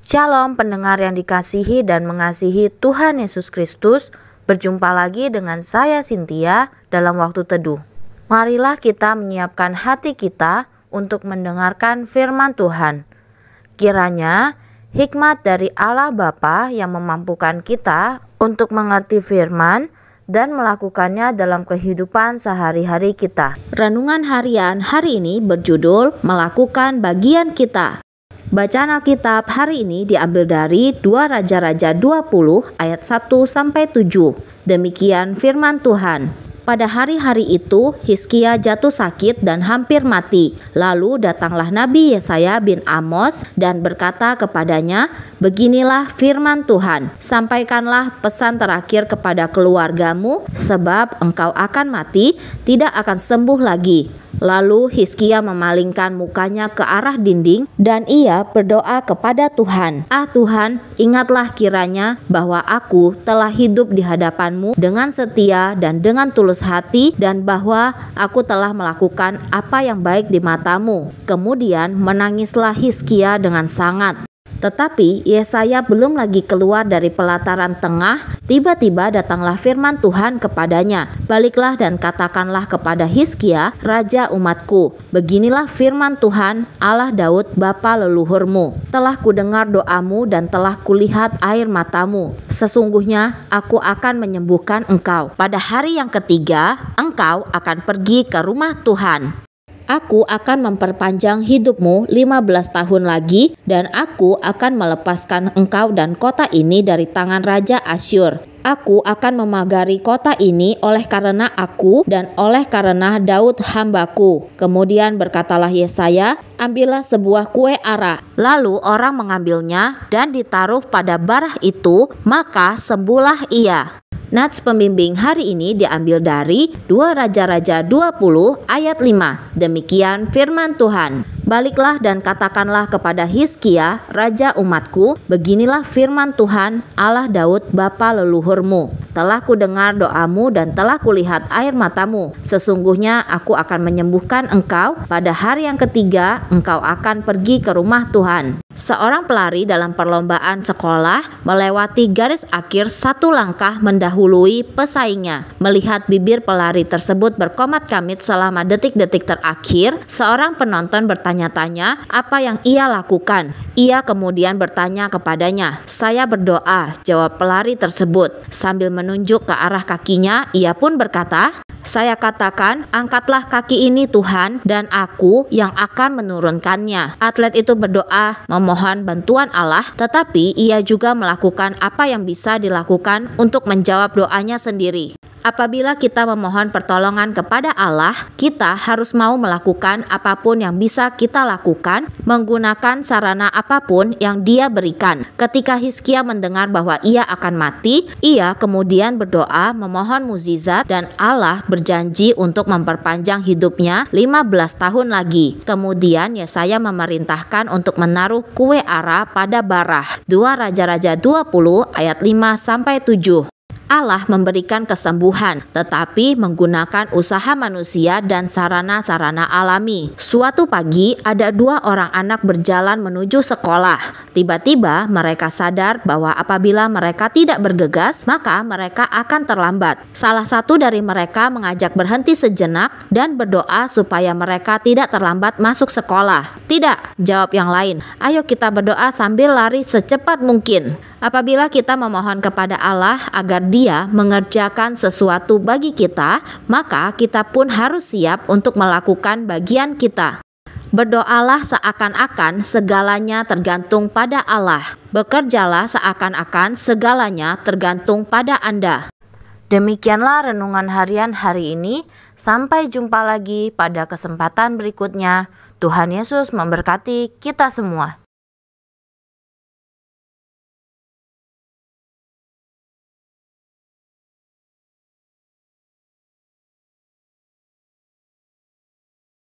Shalom pendengar yang dikasihi dan mengasihi Tuhan Yesus Kristus. Berjumpa lagi dengan saya Cynthia dalam waktu teduh. Marilah kita menyiapkan hati kita untuk mendengarkan firman Tuhan. Kiranya hikmat dari Allah Bapa yang memampukan kita untuk mengerti firman dan melakukannya dalam kehidupan sehari-hari kita. Renungan harian hari ini berjudul Melakukan Bagian Kita. Bacaan Alkitab hari ini diambil dari 2 Raja-Raja 20 ayat 1-7. Demikian firman Tuhan. Pada hari-hari itu Hizkia jatuh sakit dan hampir mati. Lalu datanglah Nabi Yesaya bin Amos dan berkata kepadanya, "Beginilah firman Tuhan, sampaikanlah pesan terakhir kepada keluargamu, sebab engkau akan mati, tidak akan sembuh lagi." Lalu Hizkia memalingkan mukanya ke arah dinding dan ia berdoa kepada Tuhan. "Ah Tuhan, ingatlah kiranya bahwa aku telah hidup di hadapan-Mu dengan setia dan dengan tulus hati, dan bahwa aku telah melakukan apa yang baik di mata-Mu." Kemudian menangislah Hizkia dengan sangat. Tetapi Yesaya belum lagi keluar dari pelataran tengah, tiba-tiba datanglah firman Tuhan kepadanya, "Baliklah dan katakanlah kepada Hizkia, raja umatku, beginilah firman Tuhan, Allah Daud bapa leluhurmu. Telah kudengar doamu dan telah kulihat air matamu. Sesungguhnya aku akan menyembuhkan engkau. Pada hari yang ketiga, engkau akan pergi ke rumah Tuhan. Aku akan memperpanjang hidupmu 15 tahun lagi, dan aku akan melepaskan engkau dan kota ini dari tangan Raja Asyur. Aku akan memagari kota ini oleh karena aku dan oleh karena Daud hambaku." Kemudian berkatalah Yesaya, "Ambillah sebuah kue ara." Lalu orang mengambilnya dan ditaruh pada barah itu, maka sembuhlah ia. Nats pembimbing hari ini diambil dari 2 Raja-Raja 20 ayat 5. Demikian firman Tuhan. "Baliklah dan katakanlah kepada Hizkia, raja umatku, beginilah firman Tuhan, Allah Daud bapa leluhurmu. Telah kudengar doamu dan telah kulihat air matamu. Sesungguhnya aku akan menyembuhkan engkau. Pada hari yang ketiga engkau akan pergi ke rumah Tuhan." Seorang pelari dalam perlombaan sekolah melewati garis akhir satu langkah mendahului pesaingnya. Melihat bibir pelari tersebut berkomat-kamit selama detik-detik terakhir, seorang penonton bertanya-tanya apa yang ia lakukan. Ia kemudian bertanya kepadanya. "Saya berdoa," jawab pelari tersebut. Sambil menunjuk ke arah kakinya, ia pun berkata, "Saya katakan, angkatlah kaki ini Tuhan, dan aku yang akan menurunkannya." Atlet itu berdoa memohon bantuan Allah, tetapi ia juga melakukan apa yang bisa dilakukan untuk menjawab doanya sendiri. Apabila kita memohon pertolongan kepada Allah, kita harus mau melakukan apapun yang bisa kita lakukan, menggunakan sarana apapun yang Dia berikan. Ketika Hizkia mendengar bahwa ia akan mati, ia kemudian berdoa memohon mukjizat, dan Allah berjanji untuk memperpanjang hidupnya 15 tahun lagi. Kemudian Yesaya memerintahkan untuk menaruh kue ara pada barah. 2 Raja-Raja 20 ayat 5-7. Allah memberikan kesembuhan, tetapi menggunakan usaha manusia dan sarana-sarana alami. Suatu pagi, ada 2 orang anak berjalan menuju sekolah. Tiba-tiba mereka sadar bahwa apabila mereka tidak bergegas, maka mereka akan terlambat. Salah satu dari mereka mengajak berhenti sejenak dan berdoa supaya mereka tidak terlambat masuk sekolah. "Tidak," jawab yang lain, "ayo kita berdoa sambil lari secepat mungkin." Apabila kita memohon kepada Allah agar Dia mengerjakan sesuatu bagi kita, maka kita pun harus siap untuk melakukan bagian kita. Berdoalah seakan-akan segalanya tergantung pada Allah. Bekerjalah seakan-akan segalanya tergantung pada Anda. Demikianlah renungan harian hari ini. Sampai jumpa lagi pada kesempatan berikutnya. Tuhan Yesus memberkati kita semua.